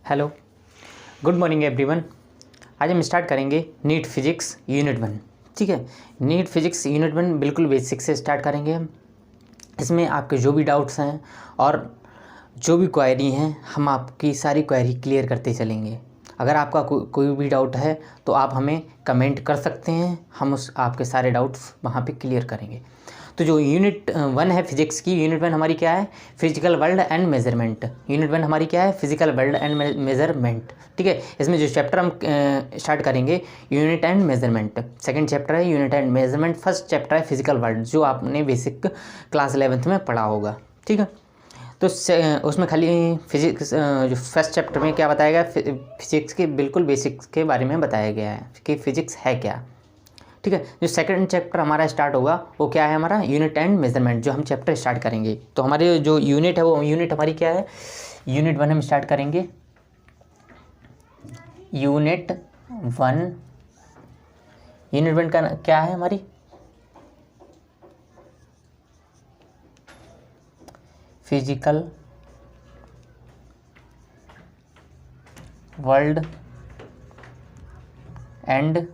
Hello, good morning everyone. आज हम start करेंगे नीट फिजिक्स यूनिट 1। ठीक है, नीट फिजिक्स यूनिट 1 बिल्कुल बेसिक से स्टार्ट करेंगे हम। इसमें आपके जो भी डाउट्स हैं और जो भी क्वेरी हैं, हम आपकी सारी क्वेरी क्लियर करते चलेंगे। अगर आपका कोई भी डाउट है तो आप हमें कमेंट कर सकते हैं, हम आपके सारे डाउट्स वहाँ पे क्लियर करेंगे। तो जो यूनिट 1 है फिजिक्स की, यूनिट 1 हमारी क्या है? Physical world and measurement. Unit 1 हमारी क्या है? Physical world and measurement. ठीक है, इसमें जो चैप्टर हम स्टार्ट करेंगे unit and measurement. Second chapter है unit and measurement. First chapter है फिजिकल वर्ल्ड, जो आपने बेसिक क्लास 11th में पढ़ा होगा। ठीक है, तो उसमें खाली फिजिक्स जो फर्स्ट चैप्टर में क्या बताया गया, फिजिक्स के बिल्कुल बेसिक्स के बारे में बताया गया है कि फिजिक्स है क्या। ठीक है, जो सेकंड चैप्टर हमारा स्टार्ट होगा वो क्या है? हमारा यूनिट एंड मेजरमेंट, जो हम चैप्टर स्टार्ट करेंगे। तो हमारे जो यूनिट है वो यूनिट हमारी क्या है? यूनिट 1 हम स्टार्ट करेंगे। यूनिट 1 का क्या है हमारी? Physical world and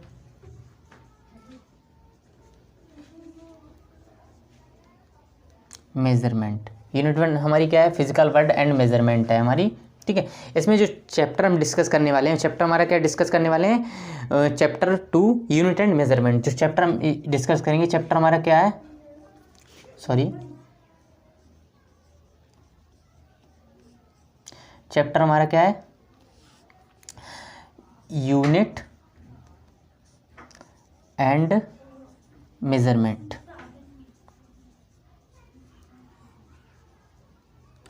measurement. Unit 1 हमारी क्या है? फिजिकल वर्ल्ड एंड मेजरमेंट है हमारी। ठीक है, इसमें जो चैप्टर हम डिस्कस करने वाले हैं, चैप्टर हमारा क्या डिस्कस करने वाले हैं? Chapter 2 unit and measurement. जो चैप्टर हम डिस्कस करेंगे, चैप्टर हमारा क्या है? चैप्टर हमारा क्या है? Unit and measurement.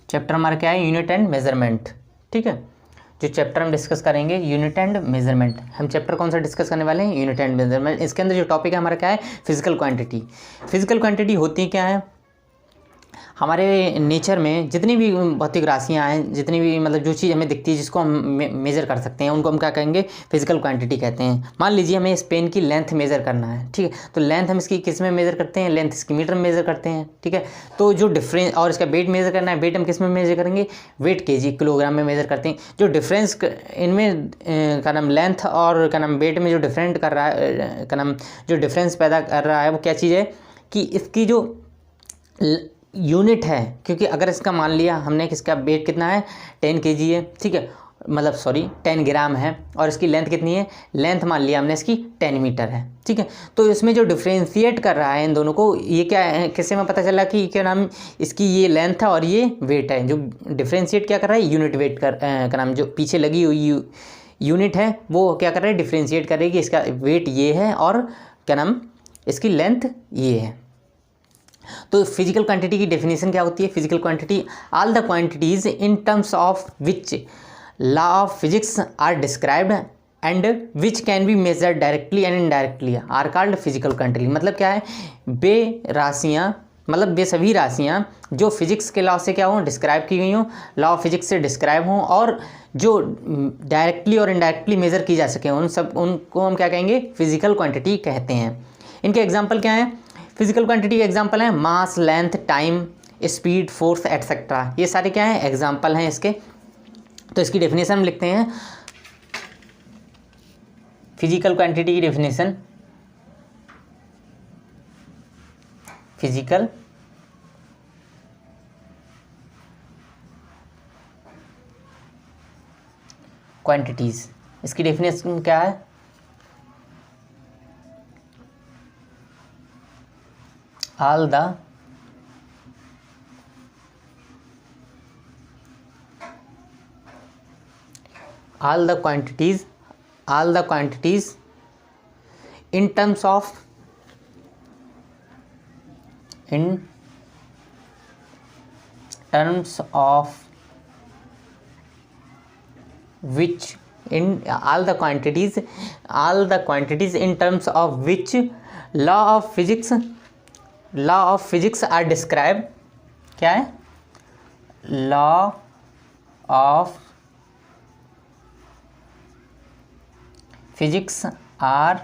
चैप्टर हमारा क्या है? Unit and measurement. ठीक है, जो चैप्टर हम डिस्कस करेंगे यूनिट एंड मेजरमेंट। हम चैप्टर कौन सा डिस्कस करने वाले हैं? Unit and measurement. इसके अंदर जो टॉपिक है हमारा क्या है? Physical quantity. फिजिकल क्वांटिटी होती क्या है? हमारे नेचर में जितनी भी भौतिक राशियाँ हैं, जितनी भी मतलब जो चीज़ हमें दिखती है, जिसको हम मेज़र कर सकते हैं, उनको हम क्या कहेंगे? फिजिकल क्वांटिटी कहते हैं। मान लीजिए हमें इस पेन की लेंथ मेज़र करना है। ठीक है, तो लेंथ हम इसकी किस में मेज़र करते हैं? लेंथ इसकी मीटर में मेज़र करते हैं। ठीक है, तो जो डिफरेंस, और इसका वेट मेज़र करना है, वेट हम किस में मेज़र करेंगे? वेट केजी, किलोग्राम में मेज़र करते हैं। जो डिफरेंस इनमें का नाम लेंथ और का नाम वेट में जो डिफरेंट कर रहा है, का नाम जो डिफरेंस पैदा कर रहा है, वो क्या चीज़ है कि इसकी जो यूनिट है। क्योंकि अगर इसका मान लिया हमने कि इसका वेट कितना है? 10 kg है। ठीक है, मतलब 10 ग्राम है, और इसकी लेंथ कितनी है? लेंथ मान लिया हमने इसकी 10 मीटर है। ठीक है, तो इसमें जो डिफ्रेंशिएट कर रहा है इन दोनों को, ये क्या है? किससे में पता चला कि क्या नाम, इसकी ये लेंथ है और ये वेट है। जो डिफ्रेंशिएट क्या कर रहा है? यूनिट वेट का नाम, जो पीछे लगी हुई यूनिट है वो क्या कर रहा है? डिफ्रेंशिएट कर रही है कि इसका वेट ये है और क्या नाम, इसकी लेंथ ये है। तो फिजिकल क्वांटिटी की डेफिनेशन क्या होती है? Physical quantity, all the quantities in terms of which law of physics are described and which can be measured directly and indirectly are called physical quantity. मतलब क्या है? वे राशियाँ, मतलब वे सभी राशियाँ जो फिजिक्स के लॉ से क्या हों? डिस्क्राइब की गई हों, लॉ ऑफ फिजिक्स से डिस्क्राइब हों, और जो डायरेक्टली और इनडायरेक्टली मेज़र की जा सकें, उनको हम क्या कहेंगे? फिजिकल क्वांटिटी कहते हैं। इनके एग्जाम्पल क्या हैं? फिजिकल क्वांटिटी के एग्जाम्पल हैं mass, length, time, speed, force, etcetera. ये सारे क्या हैं? एग्जाम्पल हैं इसके। तो इसकी डेफिनेशन हम लिखते हैं। फिजिकल क्वांटिटी की डेफिनेशन, फिजिकल क्वांटिटीज, इसकी डेफिनेशन क्या है? all the quantities in terms of which in all the quantities in terms of which law of physics are described। क्या है? law of physics are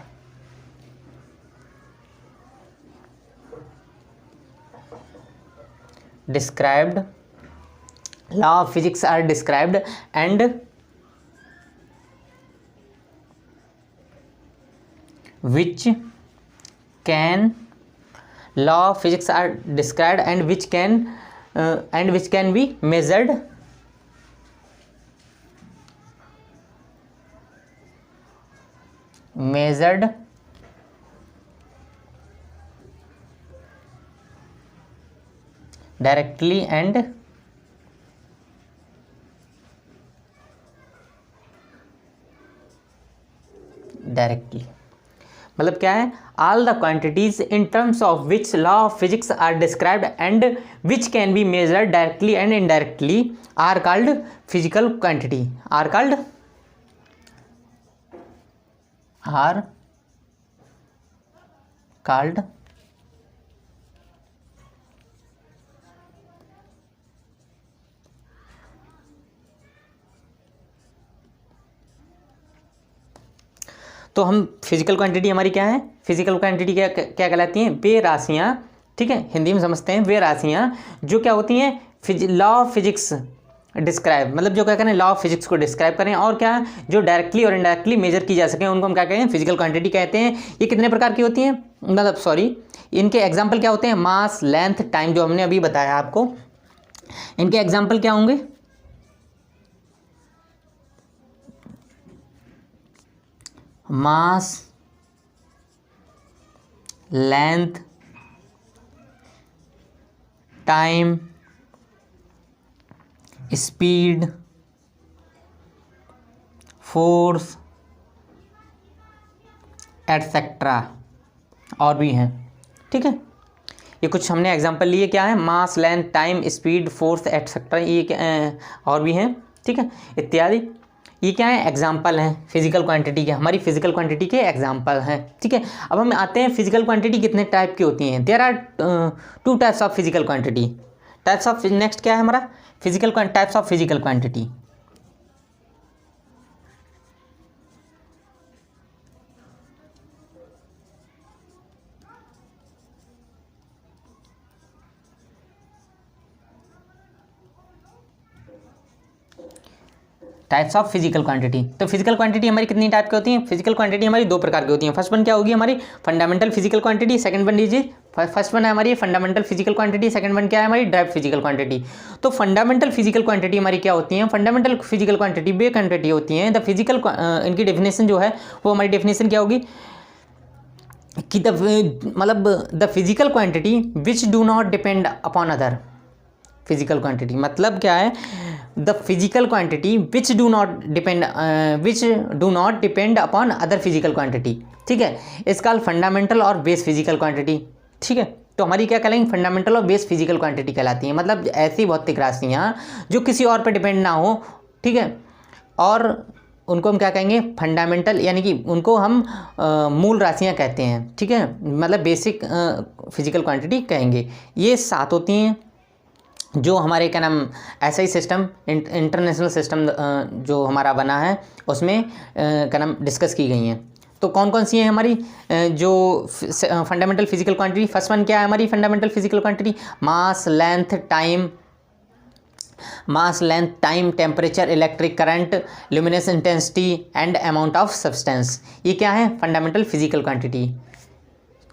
described, law of physics are described and which can law of physics are described and which can be measured directly and directly। मतलब क्या है, all the quantities in terms of which law of physics are described and which can be measured directly and indirectly are called physical quantity, are called तो हम physical quantity हमारी क्या है, physical quantity क्या क्या कहलाती हैं, वे राशियाँ, ठीक है, हिंदी में समझते हैं, वे राशियाँ जो क्या होती हैं लॉ ऑफ फिजिक्स डिस्क्राइब, मतलब जो क्या करें लॉ ऑफ फिजिक्स को डिस्क्राइब करें और क्या जो डायरेक्टली और इनडायरेक्टली मेजर की जा सकें, उनको हम क्या कहते हैं, फिजिकल क्वांटिटी कहते हैं। ये कितने प्रकार की होती हैं, मतलब सॉरी इनके एग्जाम्पल क्या होते हैं, मास, लेंथ, टाइम, जो हमने अभी बताया आपको, इनके एग्जाम्पल क्या होंगे, mass, length, time, speed, force etcetera और भी हैं, ठीक है। ये कुछ हमने एग्जांपल लिए, क्या है, mass, length, time, speed, force etcetera, ये और भी हैं, ठीक है, इत्यादि। ये क्या है, एग्जाम्पल हैं फिजिकल क्वांटिटी के, हमारी फिजिकल क्वांटिटी के एग्जाम्पल हैं, ठीक है। अब हम आते हैं फिजिकल क्वांटिटी कितने टाइप की होती हैं। There are 2 types of physical quantity. Types of, next क्या है हमारा, physical types of physical quantity. Types of physical quantity. तो फिजिकल क्वांटिटी हमारी कितनी टाइप की होती है, फिजिकल क्वांटिटी हमारी 2 प्रकार की होती है। फर्स्ट वन क्या होगी हमारी, fundamental physical quantity, second one लीजिए, फर्स्ट वन है हमारी fundamental physical quantity, second one क्या है हमारी, ड्राइव फिजिकल क्वांटिटी। तो फंडामेंटल फिजिकल क्वांटिटी हमारी क्या होती है, फंडामेंटल फिजिकल क्वांटिटी वे क्वांटिटी होती हैं। द फिजिकल, इनकी डेफिनेशन जो है वो हमारी डेफिनेशन क्या होगी कि मतलब the physical quantity which do not depend upon other physical quantity. मतलब क्या है, the physical quantity which do not depend upon other physical quantity, ठीक है। इसका फंडामेंटल और बेस फिजिकल क्वांटिटी, ठीक है। तो हमारी क्या कहलाएंगी, फंडामेंटल और बेस फिजिकल क्वांटिटी कहलाती हैं। मतलब ऐसी भौतिक राशियाँ जो किसी और पर डिपेंड ना हो, ठीक है, और उनको हम क्या कहेंगे, फंडामेंटल, यानी कि उनको हम मूल राशियाँ कहते हैं, ठीक है, मतलब बेसिक फिजिकल क्वांटिटी कहेंगे। ये 7 होती हैं जो हमारे क्या नाम SI सिस्टम, इंटरनेशनल सिस्टम जो हमारा बना है उसमें क्या नाम डिस्कस की गई हैं। तो कौन कौन सी हैं हमारी जो fundamental physical quantity. First one क्या है हमारी fundamental physical quantity, mass, length, time, temperature, electric current, luminous intensity and amount of substance. ये क्या है, फंडामेंटल फिजिकल क्वांटिटी,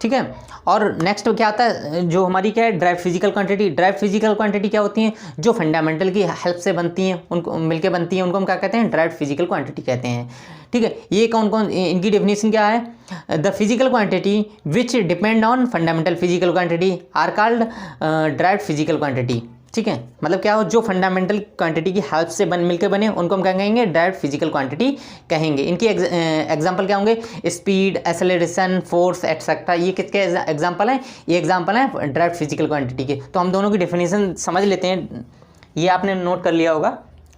ठीक है। और नेक्स्ट क्या आता है, जो हमारी क्या है, drive physical quantity. Drive physical quantity क्या होती हैं, जो फंडामेंटल की हेल्प से बनती हैं, उनको मिलके बनती हैं, उनको हम क्या कहते हैं, ड्राइव फिजिकल क्वांटिटी कहते हैं, ठीक है। ये कौन कौन, इनकी डेफिनेशन क्या है, the physical quantity which depend on fundamental physical quantity are called derive physical quantity, ठीक है। मतलब क्या हो, जो फंडामेंटल क्वांटिटी की हेल्प से मिलकर बने, उनको हम क्या कहेंगे, डायरेक्ट फिजिकल क्वांटिटी कहेंगे। इनकी एग्जांपल क्या होंगे, स्पीड, एक्सेलरेशन, फोर्स एटसेट्रा। ये किसके एग्जांपल हैं, ये एग्जांपल हैं डायरेक्ट फिजिकल क्वांटिटी के। तो हम दोनों की डेफिनेशन समझ लेते हैं, ये आपने नोट कर लिया होगा,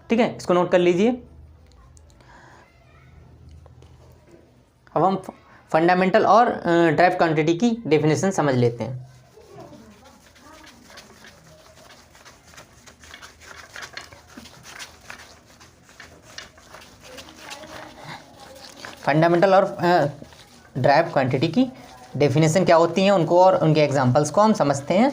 ठीक है, इसको नोट कर लीजिए। अब हम फंडामेंटल और डायरेक्ट क्वांटिटी की डेफिनेशन समझ लेते हैं। फंडामेंटल और ड्राइव क्वांटिटी की डेफिनेशन क्या होती हैं उनको और उनके एग्जांपल्स को हम समझते हैं।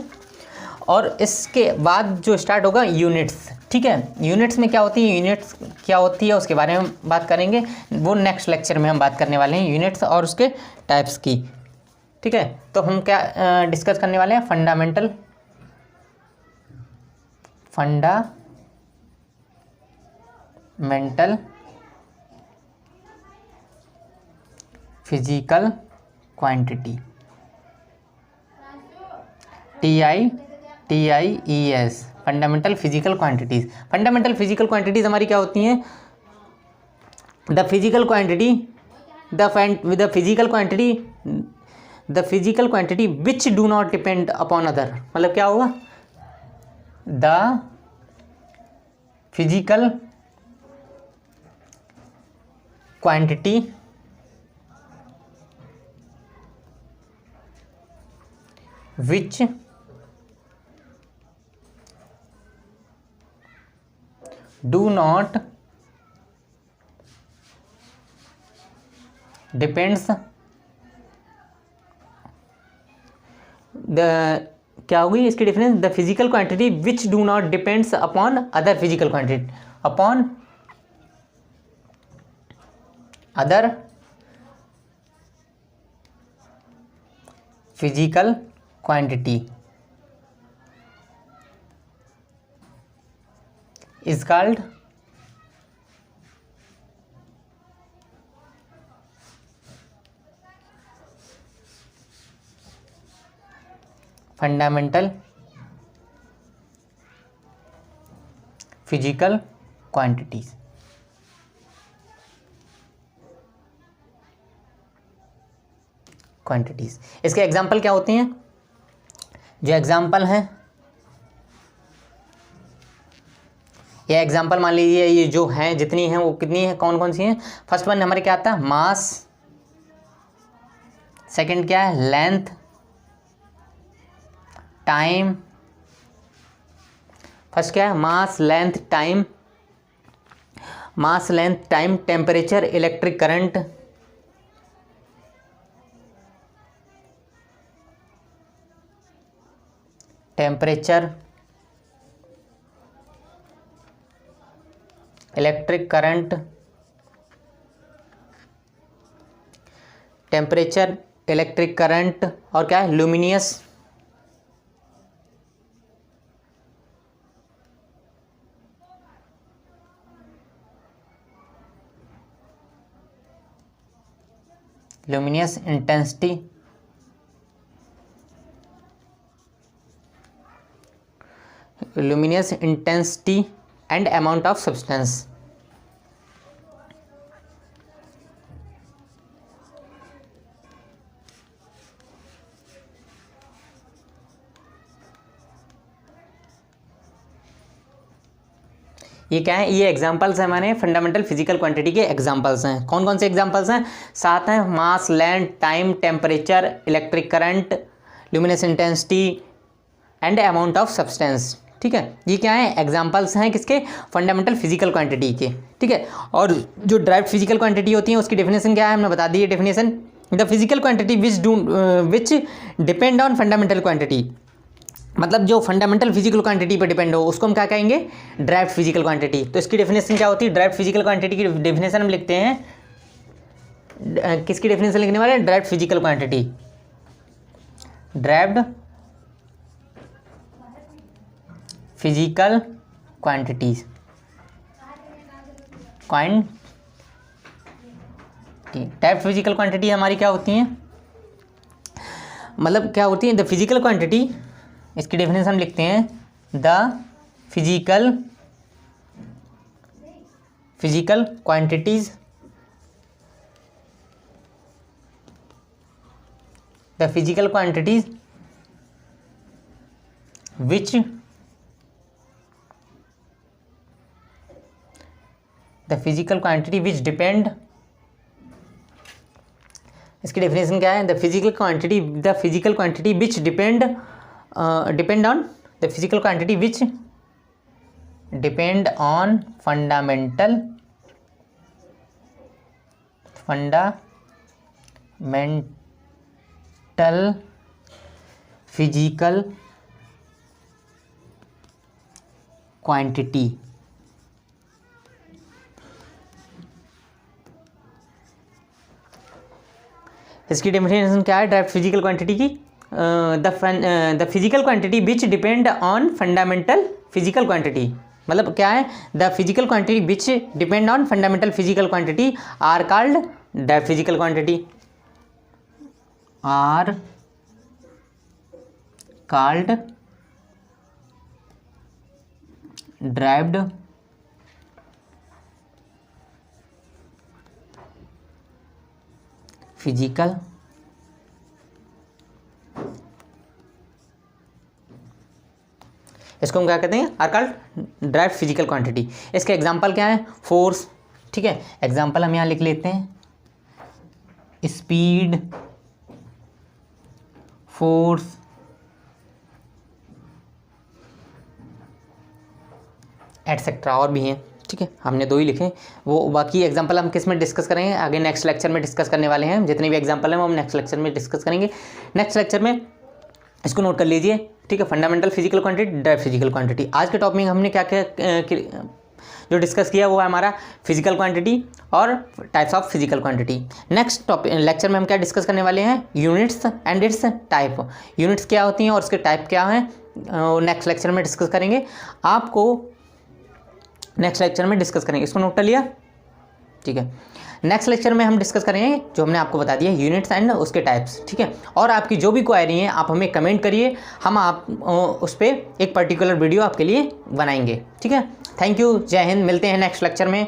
और इसके बाद जो स्टार्ट होगा यूनिट्स, ठीक है, यूनिट्स में क्या होती है, यूनिट्स क्या होती है उसके बारे में बात करेंगे, वो नेक्स्ट लेक्चर में हम बात करने वाले हैं यूनिट्स और उसके टाइप्स की। ठीक है, तो हम क्या डिस्कस करने वाले हैं, fundamental physical quantity, TIES, fundamental physical quantities. Fundamental physical quantities हमारी क्या होती हैं, the physical quantity which do not depend upon other, मतलब क्या होगा, the physical quantity which do not depends क्या होगी इसकी difference, the physical quantity which do not depends upon other physical quantity, upon other physical quantity is called fundamental physical quantities. इसके example क्या होते हैं, जो एग्जाम्पल हैं, ये एग्जाम्पल मान लीजिए, ये जो हैं जितनी हैं वो कितनी है, कौन कौन सी हैं। फर्स्ट वन हमारे क्या आता है, मास, सेकंड क्या है, लेंथ, टाइम, फर्स्ट क्या है, mass length time, temperature, electric current, electric current, temperature, electric current, और क्या है, luminous, intensity, and amount of substance. ये क्या है, ये एग्जांपल्स हैं हमारे फंडामेंटल फिजिकल क्वांटिटी के एग्जांपल्स हैं। कौन कौन से एग्जांपल्स हैं, 7 हैं, mass, length, time, temperature, electric current, luminous intensity and amount of substance. ठीक है, ये क्या है, एग्जांपल्स हैं किसके, फंडामेंटल फिजिकल क्वांटिटी के। ठीक है, और जो ड्राइव्ड फिजिकल क्वांटिटी होती है उसकी डेफिनेशन क्या है, हमने बता दी है definition, the physical quantity which depend on fundamental quantity, मतलब जो फंडामेंटल फिजिकल क्वांटिटी पर डिपेंड हो उसको हम क्या कहेंगे, ड्राइव्ड फिजिकल क्वांटिटी। तो इसकी डेफिनेशन क्या होती है, ड्राइव्ड फिजिकल क्वांटिटी की डेफिनेशन हम लिखते हैं, किसकी डेफिनेशन लिखने वाले हैं, derived physical quantity, derived physical quantities, derived physical quantity हमारी क्या होती हैं, मतलब क्या होती है, द फिजिकल क्वांटिटी, इसकी डेफिनेशन हम लिखते हैं, the physical quantities, the physical quantities which depend, इसकी डेफिनेशन क्या है, the physical quantity which depend on, the physical quantity which depend on fundamental physical quantity. इसकी डेफिनेशन क्या है डायरेक्ट फिजिकल क्वांटिटी की? The physical quantity which depend on fundamental physical quantity, मतलब क्या है? The physical quantity which depend on fundamental physical quantity are called direct physical quantity, are called derived physical इसको हम क्या कहते हैं? Are called derived physical quantity. इसके example क्या है? फोर्स, ठीक है, एग्जांपल हम यहाँ लिख लेते हैं, स्पीड, फोर्स, एटसेट्रा, और भी हैं, ठीक है, हमने 2 ही लिखे। वो बाकी एग्जांपल हम किस में डिस्कस करेंगे आगे नेक्स्ट लेक्चर में डिस्कस करने वाले हैं। जितने भी एग्जांपल हैं वो हम नेक्स्ट लेक्चर में डिस्कस करेंगे। नेक्स्ट लेक्चर में इसको नोट कर लीजिए, ठीक है, fundamental physical quantity, direct physical quantity. आज के टॉपिक में हमने क्या क्या जो डिस्कस किया वो है हमारा फिजिकल क्वांटिटी और types of physical quantity. Next topic lecture में हम क्या डिस्कस करने वाले हैं? Units and it's type. Units क्या होती हैं और उसके टाइप क्या हैं, नेक्स्ट लेक्चर में डिस्कस करेंगे। आपको नेक्स्ट लेक्चर में डिस्कस करेंगे, इसको नोट कर लिया, ठीक है। नेक्स्ट लेक्चर में हम डिस्कस करेंगे जो हमने आपको बता दिया यूनिट्स एंड उसके टाइप्स, ठीक है। और आपकी जो भी क्वेरी है आप हमें कमेंट करिए, हम आप उस पर एक पर्टिकुलर वीडियो आपके लिए बनाएंगे, ठीक है। थैंक यू, जय हिंद, मिलते हैं नेक्स्ट लेक्चर में।